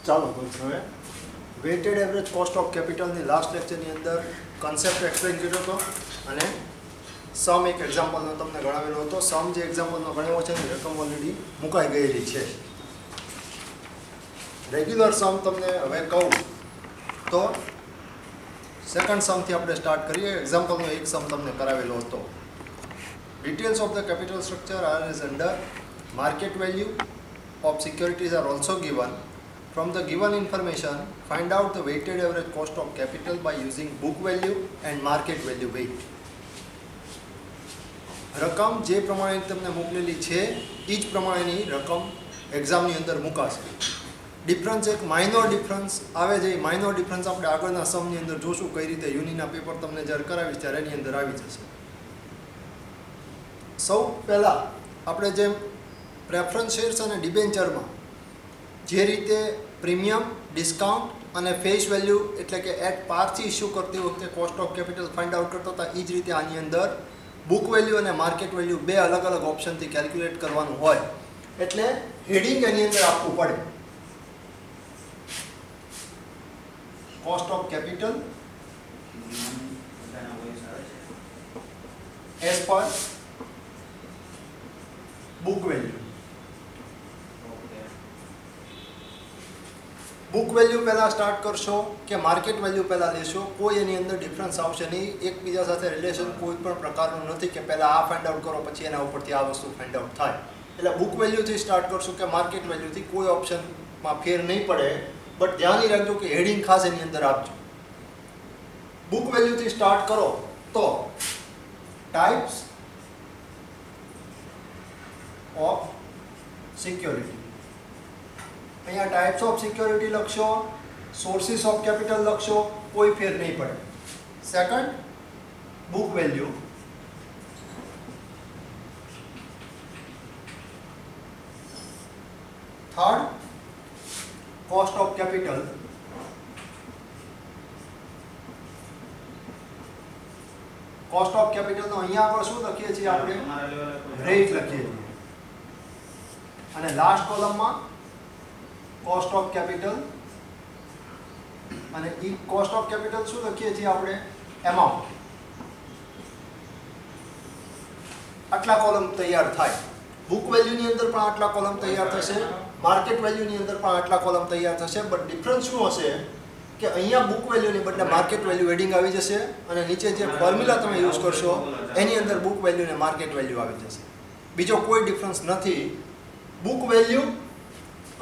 ચાલો તો હવે વેઇટેડ એવરેજ કોસ્ટ ઓફ કેપિટલની લાસ્ટ લેક્ચરની અંદર કન્સેપ્ટ એક્સપ્લેન કર્યો હતો અને સમ એક એક્ઝામ્પલનો તમને ગણાવેલો હતો. સમ જે એક્ઝામ્પલનો ગણાવ્યો છે એની રકમ ઓલરેડી મુકાઈ ગયેલી છે. રેગ્યુલર સમ તમને હવે કહું તો સેકન્ડ સમથી આપણે સ્ટાર્ટ કરીએ. એક્ઝામ્પલનો એક સમ તમને કરાવેલો હતો. Details of the capital structure are as under. Market value of securities are also given. From the given information, find out the weighted average cost of capital by using book value and market value weight. રકમ જે પ્રમાણે તમને મોકલેલી છે એ જ પ્રમાણેની રકમ એક્ઝામની અંદર મુકાશે. ડિફરન્સ એક માઇનોર ડિફરન્સ આવે છે. એ માઇનોર ડિફરન્સ આપણે આગળના સમની અંદર જોશું કઈ રીતે યુનિના પેપર તમને જ્યારે કરાવીશ ત્યારે એની અંદર આવી જશે. સૌ પહેલાં આપણે જેમ પ્રેફરન્સ શેર્સ અને ડિબેન્ચરમાં જે રીતે પ્રીમિયમ, ડિસ્કાઉન્ટ અને ફેસ વેલ્યુ એટલે કે એટ પારથી ઇસ્યુ કરતી વખતે cost of capital find out કરતા હતા, એ જ રીતે આની અંદર બુક વેલ્યુ અને માર્કેટ વેલ્યુ બે અલગ અલગ ઓપ્શનથી કેલ્ક્યુલેટ કરવાનું હોય એટલે હેડિંગ એની અંદર આપવું પડે. Cost of capital as per book value. Book value પહેલાં સ્ટાર્ટ કરશો કે માર્કેટ વેલ્યુ પહેલાં લેશો, કોઈ એની અંદર ડિફરન્સ આવશે નહીં. એકબીજા સાથે રિલેશન કોઈ પણ પ્રકારનું નથી કે પહેલાં આ ફાઇન્ડ આઉટ કરો પછી એના ઉપરથી આ વસ્તુ ફાઇન્ડ આઉટ થાય. એટલે બુક વેલ્યુથી સ્ટાર્ટ કરશો કે માર્કેટ વેલ્યુથી કોઈ ઓપ્શનમાં ફેર નહીં પડે. બટ ધ્યાન રાખજો કે હેડિંગ ખાસ એની અંદર આપજો. બુક વેલ્યુથી સ્ટાર્ટ કરો તો ટાઈપ્સ ઓફ સિક્યોરિટી. અહીંયા ટાઈપ્સ ઓફ સિક્યોરિટી લખશો, સોર્સિસ ઓફ કેપિટલ લખશો, કોઈ ફેર નહીં પડે. Second book value. Third cost of capital. Cost of કેપિટલનો અહીંયા આગળ શું લખીએ છીએ આપણે? રેટ લખીએ છીએ. અને લાસ્ટ કોલમમાં કોસ્ટ ઓફ કેપિટલ અને ઈ કોસ્ટ ઓફ કેપિટલ શું લખીએ છીએ આપણે? એમાઉન્ટ. આટલા કોલમ તૈયાર થાય. બુક વેલ્યુની અંદર પણ આટલા કોલમ તૈયાર થશે, માર્કેટ વેલ્યુની અંદર પણ આટલા કોલમ તૈયાર થશે. બટ ડિફરન્સ શું હશે કે અહીંયા બુક વેલ્યુની બદલે માર્કેટ વેલ્યુ હેડિંગ આવી જશે અને નીચે જે ફોર્મ્યુલા તમે યુઝ કરશો એની અંદર બુક વેલ્યુ અને માર્કેટ વેલ્યુ આવી જશે. બીજો કોઈ ડિફરન્સ નથી. બુક વેલ્યુ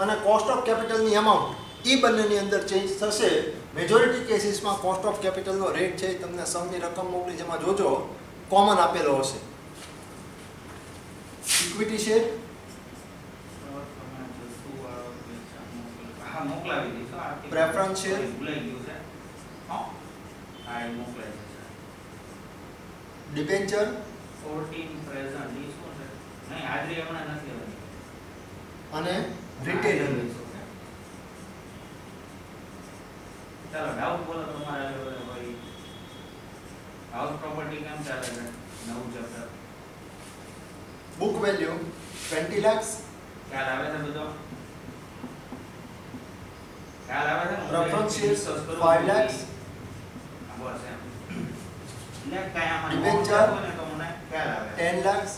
અને કોસ્ટ ઓફ કેપિટલની એમાઉન્ટ એ બંનેની અંદર ચેન્જ થશે. મેજોરિટી કેસીસમાં કોસ્ટ ઓફ કેપિટલનો રેટ છે તમને સમની રકમ મોકલી જેમાં જોજો કોમન આપેલો હશે. Equity share preference share debenture અને રિટેનર. ચાલો ડાઉટ બોલો તમારા ભાઈ. હાઉસ પ્રોપર્ટી કેમ ચાલે છે? નવું ચેપ્ટર. Book value 20 lakhs. ખ્યાલ આવે છે બધો? ખ્યાલ આવે છે? Preference shares 5 lakhs. બસ એમ. ને કયા માં ડિબેન્ચર ને તો મને ખ્યાલ આવે. 10 lakhs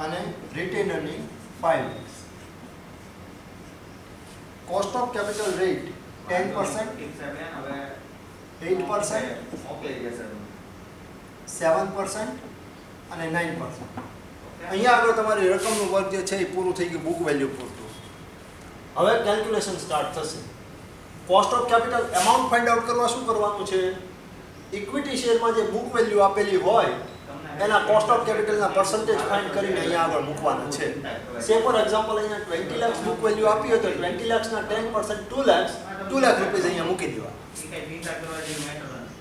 અને રિટેનરની 5 lakhs. Cost of capital rate 10%, ઠીક છે બેન. હવે 8%, મોકલી દેશે. 7% અને 9%. અહીંયા આગળ તમારી રકમનું વર્ગ જે છે એ પૂરું થઈ ગયું બુક વેલ્યુ પૂરતું. હવે કેલ્ક્યુલેશન સ્ટાર્ટ થશે. Cost of capital amount find out કરવા શું કરવાનું છે? ઇક્વિટી શેરમાં જે બુક વેલ્યુ આપેલી હોય એના કોસ્ટ ઓફ કેપિટલના પર્સન્ટેજ ફાઇન્ડ કરીને અહીંયા આગળ મૂકવાના છે. સે ફોર એક્ઝામ્પલ અહીંયા 20 lakhs બુક વેલ્યુ આપી હોય તો 20 lakhsના 10% 2 lakhs, 2 lakh રૂપિયા અહીંયા મૂકી દેવા. ઈ કઈ ચિંતા કરવા જેવું મેટર નથી.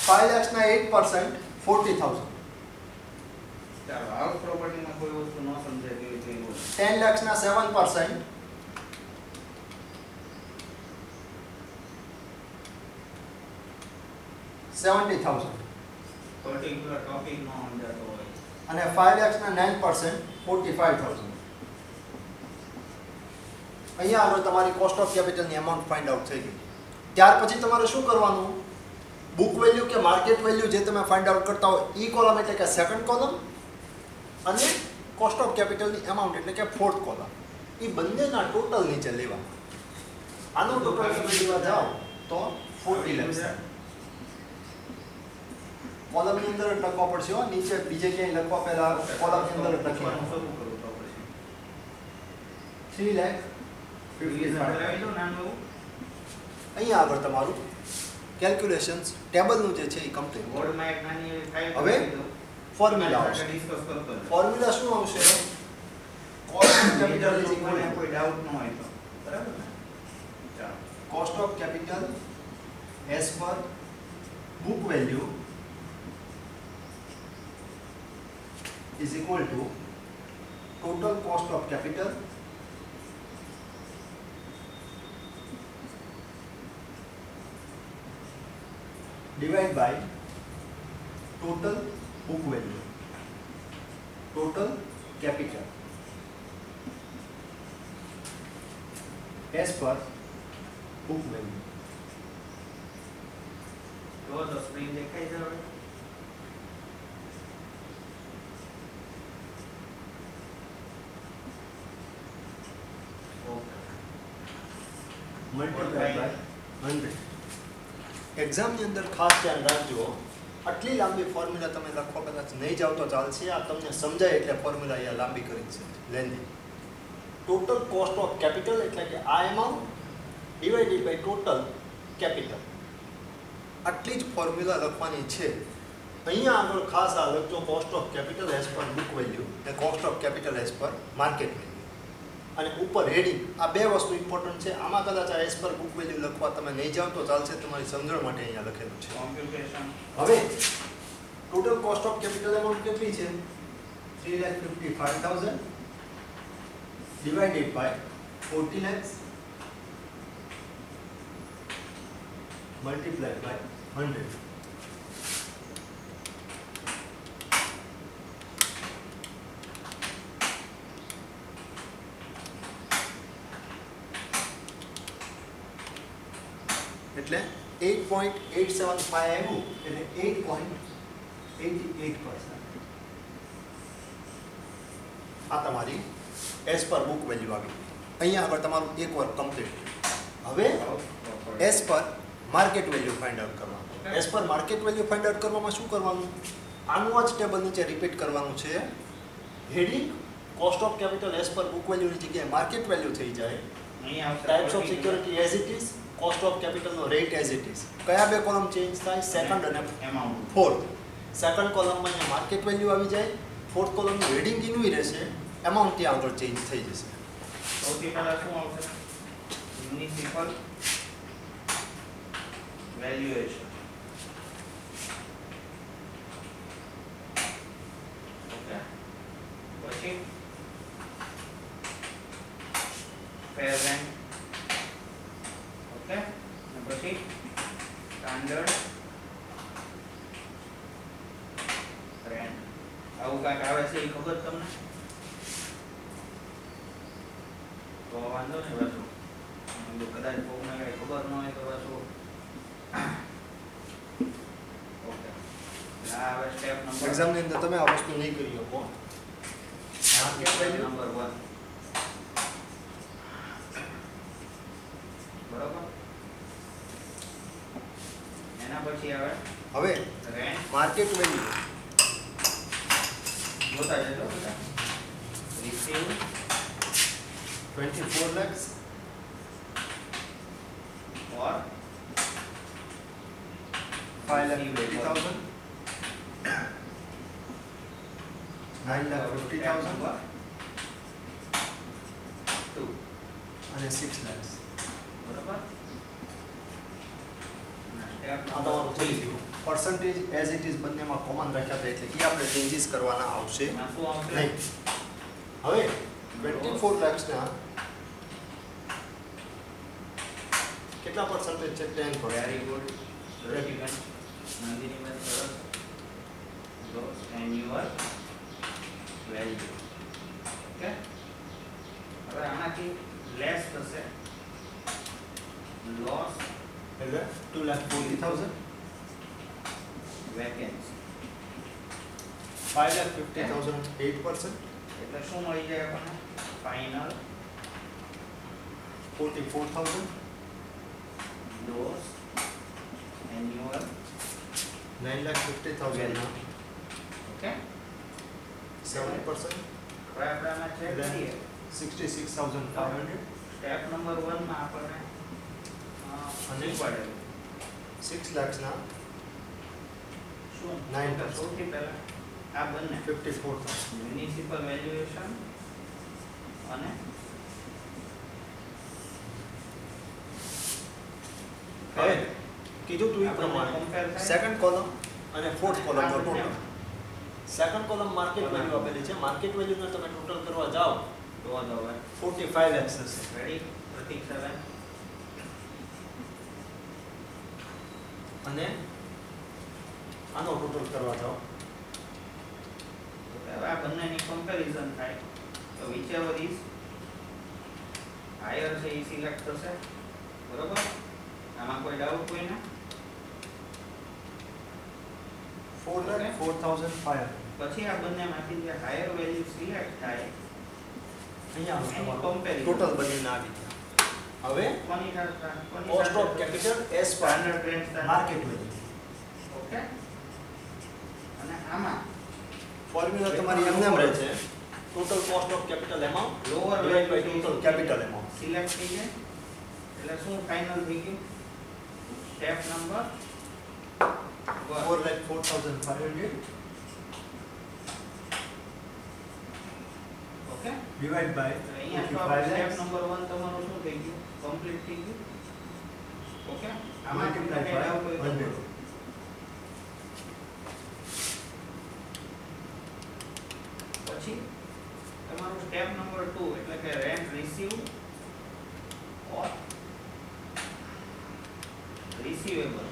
5 lakhsના 8% 40,000. ચાલો હાઉસ પ્રોપર્ટીમાં કોઈ વસ્તુ ન સમજાય તેવી કોઈ બોલો. 10 lakhsના 7% 70,000. પર્ટિક્યુલર ટોપિક નો સમજાતો હોય અને 5 ના 9% 45,000. અહીંયા આગળ તમારી કોસ્ટ ઓફ કેપિટલની અમાઉન્ટ ફાઇન્ડ આઉટ થઈ ગઈ. ત્યાર પછી તમારે શું કરવાનું? બુક વેલ્યુ કે માર્કેટ વેલ્યુ જે તમે ફાઇન્ડ આઉટ કરતા હો ઈ કોલમ એટલે કે સેકન્ડ કોલમ અને કોસ્ટ ઓફ કેપિટલની અમાઉન્ટ એટલે કે ફોર્થ કોલમ, એ બંનેના ટોટલ નીચે લેવા. આનો ટોટલ તમે લેવા જાઓ તો 40 lakhs. કોલમની અંદર જ લખવા પડશે હો, નીચે બીજે ક્યાંય લખવા પહેલા કોલમની અંદર જ લખી શું કરવું તો પડશે? 3 lakh કરાવી દો નાનું એવું. અહીંયા આગળ તમારું કેલ્ક્યુલેશન્સ ટેબલનું જે છે એ કમ્પ્લીટ. બોર્ડમાં એક નાની એવી ફાઇલ હવે કરી દો. ફોર્મ્યુલા આવશે. ડિસ્કસ કરતો રહો. ફોર્મ્યુલા શું આવશે? કોસ્ટ ઓફ કેપિટલ ઇઝ કોઈને ઇક્વલ કોઈ ડાઉટ ન હોય તો બરાબર ને? ચાલો. Cost of capital as per book value is equal to total cost of capital divided by total book value, total capital as per book value. જો તો સ્ક્રીન દેખાય છે હવે? Multiplied by 100. એક્ઝામની અંદર ખાસ ધ્યાન રાખજો, આટલી લાંબી ફોર્મ્યુલા તમે લખવા કદાચ નહીં જાવ તો ચાલશે. આ તમને સમજાય એટલે ફોર્મ્યુલા અહીંયા લાંબી કરી છે, lengthy. Total cost of capital એટલે કે આ amount divided by total capital, આટલી જ ફોર્મ્યુલા લખવાની છે. અહીંયા આગળ ખાસ આ લખજો cost of capital as per book value અને cost of capital as per market value. અને ઉપર હેડિંગ, આ બે વસ્તુ ઇમ્પોર્ટન્ટ છે. આમાં કદાચ આ એઝ પર બુક વેલ્યુ લખવા તમે નહીં જાઓ તો ચાલશે, તમારી સમજણ માટે અહીંયા લખેલું છે. કોમ્પ્યુટેશન. હવે total cost of capital amount કેટલી છે? 3,55,000 divided by 40 lakhs multiplied by 100. એટલે 8.875 આવ્યું એટલે 8.88%. આ તમારી એઝ પર બુક વેલ્યુ આવી. અહીંયા આગળ તમારું એક વર્ક કમ્પ્લીટ. હવે as per market value find out કરવાનું. As per market value find out કરવામાં શું કરવાનું? આનું જ ટેબલ નીચે રિપીટ કરવાનું છે. Heading cost of capital as per book વેલ્યુની જગ્યાએ માર્કેટ વેલ્યુ થઈ જાય. અહીંયા આવશે types of security as it is, cost of કેપિટલનો રેટ એઝ ઇટ ઇઝ. કયા બે કોલમ ચેન્જ થાય? સેકન્ડ અને એમાઉન્ટ. ફોર્થ. સેકન્ડ કોલમમાં અહીંયા માર્કેટ વેલ્યુ આવી જાય, ફોર્થ કોલમનું હેડિંગ એનું રહેશે, એમાઉન્ટ ત્યાં આગળ ચેન્જ થઈ જશે. સૌથી પહેલા શું આવશે? Municipal valuation. ઓકે. પછી ફેર રેન્ટ. ઓકે. અને પછી સ્ટાન્ડર્ડ રેન્ટ. આવું કાંઈક આવે છે એ ખબર તમને? તો વાંધો નહીં પાછું. જો કદાચ કોઈને કાંઈ ખબર ન હોય તો પાછું. ઓકે. આ હવે સ્ટેપ નંબર એક્ઝામની અંદર તમે આ વસ્તુ નહીં કરી શકો. Market value number 1. બરોબર. એના પછી આવે હવે રેન્ટ. માર્કેટ વેલ્યુ જોતા જજો બધા. Receive 24 lakhs or 5,50,000 9,50,000 2. અને 6 lakhs. બરોબર. આ તમારું થઈ ગયું. પર્સન્ટેજ એઝ ઇટ ઇઝ બંનેમાં કોમન રાખ્યા હતા એટલે એ આપણે ચેન્જીસ કરવાના આવશે એમાં શું આવશે? નહીં. હવે 24 lakhsના કેટલા પર્સન્ટેજ છે? 10%. Very good. સરસ ઇવેન્ટ. નંદિનીબેન સરસ. જો એન્યુઅલ વેલ્યુ. ઓકે, હવે આનાથી લેસ થશે લોસ એટલે 2,40,000, વેકેન્સી. 5,50,000 8%, એટલે શું મળી જાય આપણને? ફાઇનલ 44,000, લોસ એન્યુઅલ 9,50,000 ના ઓકે. 7%, હવે આપણે આમાં ચેક કરીએ. 66,500, સ્ટેપ નંબર 1 માં આપણને અને શીખવાડેલું 6 lakhs ના શું 9%. સૌથી પહેલા આ બંને 54,000. મ્યુનિસિપલ વેલ્યુએશન અને હવે કીધું તું એ આ બંને પ્રમાણે compare થાય. સેકન્ડ કોલમ અને ફોર્થ કોલમ નો આ બંને total. Second column market value આપેલી છે. માર્કેટ વેલ્યુને તમે ટોટલ કરવા જાઓ તો હવે 45 lakhs થશે. રેડી પ્રતીક 7 અને આનો ટોટલ કરવા જાઓ તો હવે આ બંનેની કમ્પેરિઝન થાય તો whichever is higher છે એ સિલેક્ટ થશે. બરોબર, આમાં કોઈ ડાઉટ કોઈને? 4,04,500. પછી આ બંનેમાંથી જે હાયર વેલ્યુ સિલેક્ટ થાય અહીંયા એની તમારું comparison. ટોટલ બનીને આવી ગયા. હવે કોની સાથે cost of capital as per standard rate market value. Okay. અને આમાં ફોર્મ્યુલા તમારી એમ રહે છે. Total cost of capital amount lower divide by total capital amount. Select થઈ જાય એટલે શું ફાઇનલ થઈ ગયું? Step number 4,04,500 okay. Divide by તો અહીંયા તો 45 સ્ટેપ lakhs નંબર 1 તમારું શું થઈ ગયું? કમ્પ્લીટ થઈ ગયું. ઓકે, આમાં તમને multiplied કઈ by ડાઉટ હોય તો 100. બોલો. પછી તમારું સ્ટેપ નંબર 2 એટલે કે રેન્ટ રિસીવ ઓર રિસીવેબલ.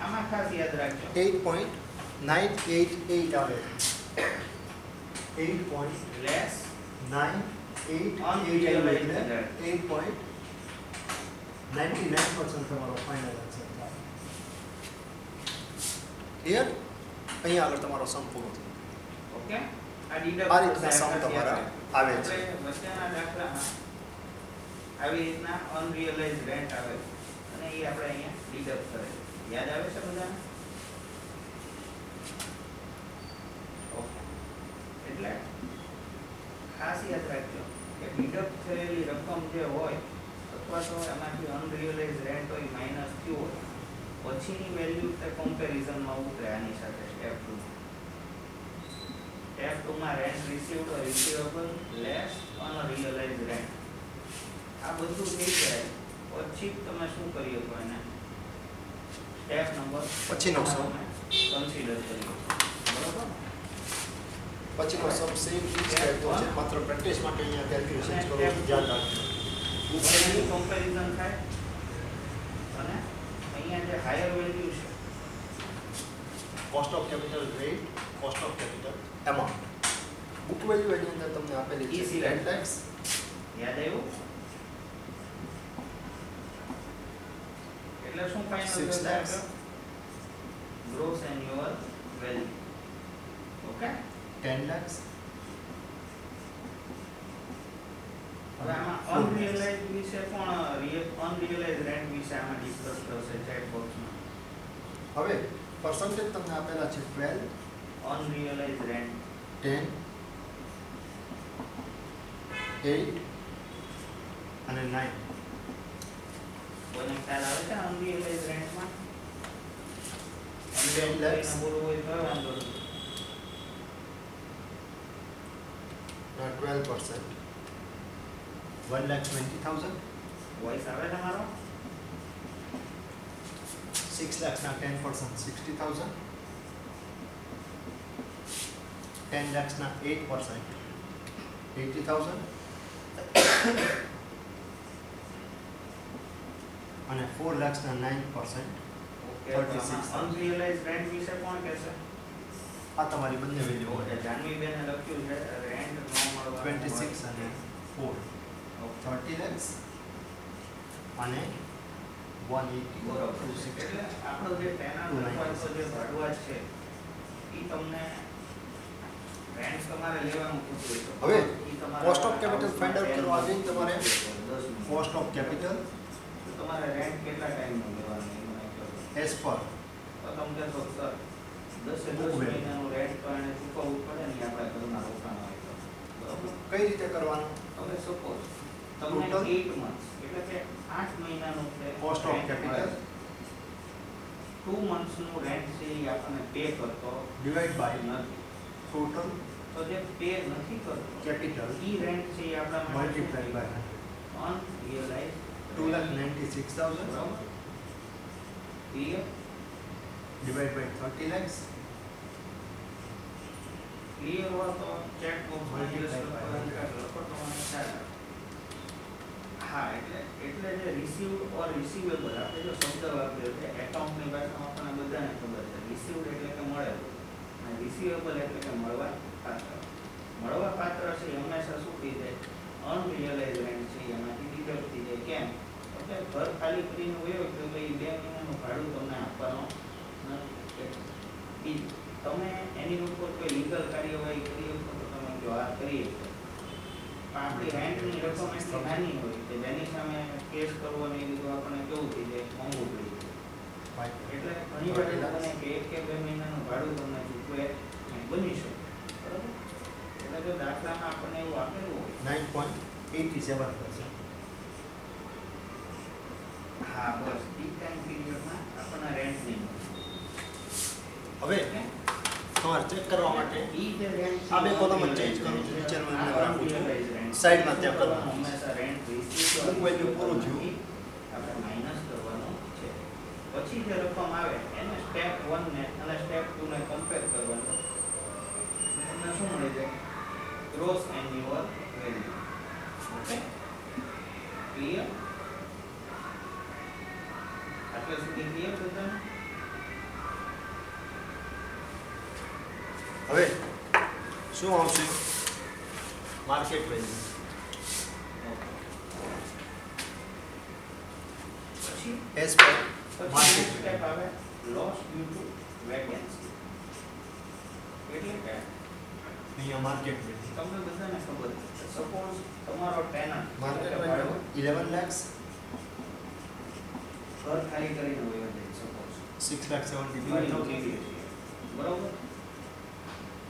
આમાં ખાસ યાદ રાખજો 8.988 આવે. 8.988 લેસ એટલે 8.99% તમારો ફાઇનલ આન્સર થાય. ક્લિયર? અહીંયા આગળ તમારો સમ પૂરો થયો. ઓકે. આ ડિડક્ટ આ રીતના સમ તમારા આવે છે. આપણે વચ્ચેના દાખલામાં આવી રીતના અનરિયલાઇઝ રેન્ટ આવે અને એ આપણે અહીંયા ડિડક્ટ કરે. યાદ આવે છે બધાને? ઓકે. એટલે ખાસ યાદ રાખજો કે ડિડક્ટ થયેલી રકમ જે હોય અથવા તો એમાંથી અનરિયલાઇઝ રેન્ટ હોય માઇનસ થયું હોય પછીની વેલ્યુ તે કમ્પેરિઝનમાં ઉતરે આની સાથે સ્ટેપ 2. સ્ટેપ 2 માં રેન્ટ રિસીવ્ડ ઓર રિસીવેબલ લેસ અનરિયલાઇઝ રેન્ટ આ બધું થઈ જાય પછી તમે શું કરી શકો એને સ્ટેપ નંબર પછીનો sum. કન્સિડર કરી શકો. બરોબર. પછીનો સમ સેમ જ ટાઈપનો છે. માત્ર પ્રેક્ટિસ માટે અહીંયા કેલ્ક્યુલેશન કરો ધ્યાન રાખજો. ઉપરની કમ્પેરિઝન થાય અને અહીંયા જે હાયર વેલ્યુ છે cost of capital rate, cost of capital amount. Book value એની અંદર તમને આપેલી છે Easy રેન્ટ ટેક્સ. યાદ આવ્યું? એટલે શું final 6 lakhs. Gross annual value. Okay. 10 lakhs. હવે આમાં અનરિયલાઇઝ વિશે પણ અનરિયલાઇઝ રેન્ટ વિશે આમાં ડિસ્કસ કરશે ચેટ બોક્સમાં. હવે પર્સન્ટેજ તમને આપેલા છે 12, અનરિયલાઇઝ રેન્ટ 10, 8 અને 9. કોઈને ખ્યાલ આવે છે અનરિયલાઇઝ રેન્ટમાં? 10 lakhs. બોલવું હોય તો વાંધો નહીં. 12%. 1,20,000. વોઇસ આવે છે મારો? 6 lakhs ના 10% 60,000. 10 lakhs ના 8% 80,000. અને 4 lakhs ના 9% ઓકે. 36,000. અનરિયલાઇઝ રેન્ટ વિશે કોણ કહેશે? આ તમારી બંને વેલ્યુ ઓકે, જાનવી બેન લખજો. 26 અને 4 30 lakhs અને 180 બરોબર. 260 એટલે આપણો જે ટેનર અથવા તો જે ભાડુઆત છે એ તમને રેન્ટ તમારે લેવાનું થતું હોય હવે ઈ તમારા cost of capital house find out માં કરવા આગળ તમારે 10 મહિના. cost of capital તો તમારે રેન્ટ કેટલા ટાઈમનું લેવાનું એ મને કહો. as per તો તમે કહેશો સર 10 Book value. મહિનાનું રેન્ટ તો એને ચૂકવવું પડે ને આપણે ઘરમાં રોકાણ હોય તો. બરોબર. કઈ રીતે કરવાનું હવે સપોઝ તમને Total? 8 months એટલે કે 8 મહિનાનું છે Cost of rent capital. મળે. 2 months નું રેન્ટ છે એ આપણને પે કરતો divide by નથી. total તો જે પે નથી કરતો capital ઈ રેન્ટ છે એ આપણા માટે multiplied by અનરિયલાઇઝ 2,96,000 બરાબર. Clear divide by 30 lakhs clear હોય તો ચેટ બોક્સમાં Multiply by લખો તો મને ખ્યાલ આવે. હા એટલે જે રિસીવ્ડ ઓર રિસીવેબલ આપણે જો શબ્દ વાપર્યો છે એકાઉન્ટની ભાષામાં આપણને બધાને ખબર છે રિસીવ્ડ એટલે કે મળેલું અને રિસીવેબલ એટલે કે મળવા પાત્ર છે એ હંમેશા શું થઈ જાય અનરિયલાઇઝ રેન્ટ છે એમાંથી ડિડક્ટ થઈ જાય કેમ એટલે ઘર ખાલી કરીને વયો તો ભાઈ 2 મહિનાનું ભાડું તમને આપવાનું નથી. તમે એની ઉપર કોઈ લીગલ કાર્યવાહી કરી શકો તો તમે જો આ કરી શકો. પણ આપણી રેન્ટની રકમ એટલી નાની હોય કે જેની સામે કેસ કરવો ને એ બધું આપણને કેવું થઈ જાય મોંઘું પડી જાય. એટલે ઘણી વાર એવું બને કે 1 કે 2 મહિનાનું ભાડું તમને ચૂકવે બની શકે. બરાબર. એટલે જો દાખલામાં આપણને એવું આપેલું હોય 9.87%. હા બસ ઈ ટાઈમ પીરિયડમાં આપણને રેન્ટ નહીં મળે. હવે તમારે ચેક કરવા માટે ઈ જે રેન્ટ આ બે column જ change કરું છું. નીચેનું એમને રાખું છું. સાઈડમાં ત્યાં કરવાનું. હંમેશા રેન્ટ રિસીવ Book value પૂરું થયું. આપણે માઈનસ કરવાનું છે. પછી જે રકમ આવે એને સ્ટેપ 1 ને અને સ્ટેપ 2 ને કમ્પેર કરવાનું. તમને શું મળે છે gross annual value. Okay clear આટલા સુધી ક્લિયર બધાને. હવે શું આવશે માર્કેટ વેલ્યુ પછી as per પછી market સ્ટેપ value. આવે લોસ ડ્યુ ટુ વેકેન્સી. એટલે કે અહીંયા માર્કેટ વેલ્યુ તમને બધાને ખબર છે સપોઝ તમારો ટેનન્ટ માર્કેટ વેલ્યુ 11 lakhs ઘર ખાલી કરીને વયો જાય સપોઝ 6,75,000 બરોબર.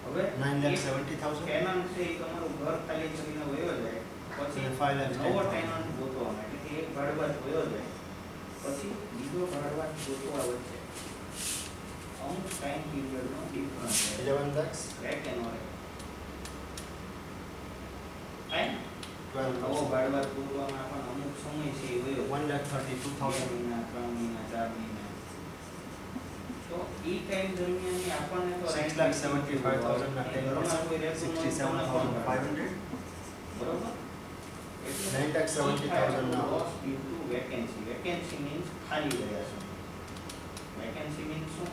હવે 9,70,000 ટેનન્ટ છે એ તમારું ઘર ખાલી કરીને વયો જાય પછી અને 5,10,000 નવો ટેનન્ટ ગોતવાનો એટલે કે એક ભાડુઆત વયો જાય પછી બીજો ભાડુઆત ગોતવા વચ્ચે અમુક ટાઈમ પીરિયડનો ડિફરન્સ 11 lakhs રેકેનો રહે. થાય 12 નવો ભાડુઆત ગોતવામાં પણ અમુક સમય છે એ વયો 1,32,000 મહિના 3 મહિના 4 મહિના તો ઈ ટાઈમ દરમિયાન આપણને તો 6,75,000 ના 10% કોઈ રહેતું નથી, 67,500 બરોબર. 9,70,000 ના loss due to vacancy. Vacancy means ખાલી રહ્યા છે. વેકેન્સી મીન્સ શું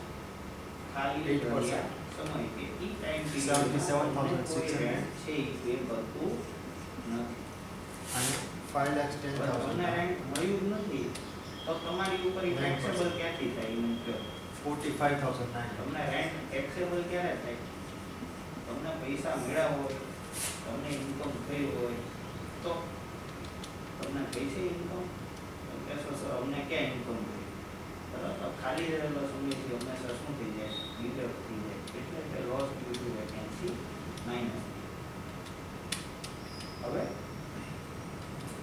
ખાલી 8%. રહ્યા સમય કે ઈ ટાઈમ 77,600 છે ઈ પે કરતું નથી અને પણ 5,10,000 તમને રેન્ટ મળ્યું જ નથી તો તમારી ઉપર ઈ 9%. ટેક્સેબલ ક્યાંથી થાય ઈ મને કહો. 45,900 તમને રેન્ટ ટેક્સેબલ ક્યારે થાય તમને પૈસા મળ્યા હોય તમને ઇન્કમ થઈ હોય તો તમને પૈસે ઇન્કમ કહેશો સર અમને ક્યાં ઇન્કમ થઈ બરાબર. તો ખાલી રહેલો સમયથી હંમેશા શું થઈ જાય ડિડક્ટ થઈ જાય એટલે કે loss due to vacancy minus. હવે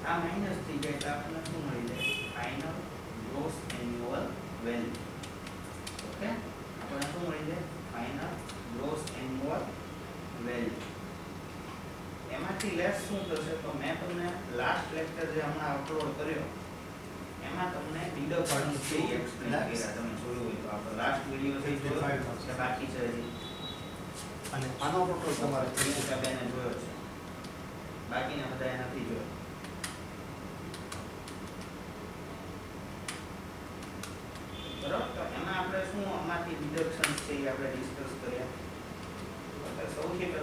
આ માઇનસ થઈ જાય એટલે આપણને શું મળી જાય final gross annual value. Okay આપણને શું મળી જાય ફાઇનલ ગ્રોસ એન્યુઅલ વેલ્યુ. એમાંથી લેસ શું થશે તો મેં તમને લાસ્ટ લેક્ચર જે હમણાં અપલોડ કર્યો એમાં તમને ડિડક્શન છે એક્સપ્લેન કર્યા. તમે જોયું હોય તો આપણો લાસ્ટ વિડિયો છે એ જોયો છે બાકી છે હજી અને આનો ટોટલ તમારે પ્રિયંકા બેને જોયો છે બાકીના બધાએ નથી જોયો. બરાબર. તો એમાં આપણે શું આમાંથી ડિડક્શન છે એ આપણે ડિસ્કસ કર્યા. સૌથી પહેલા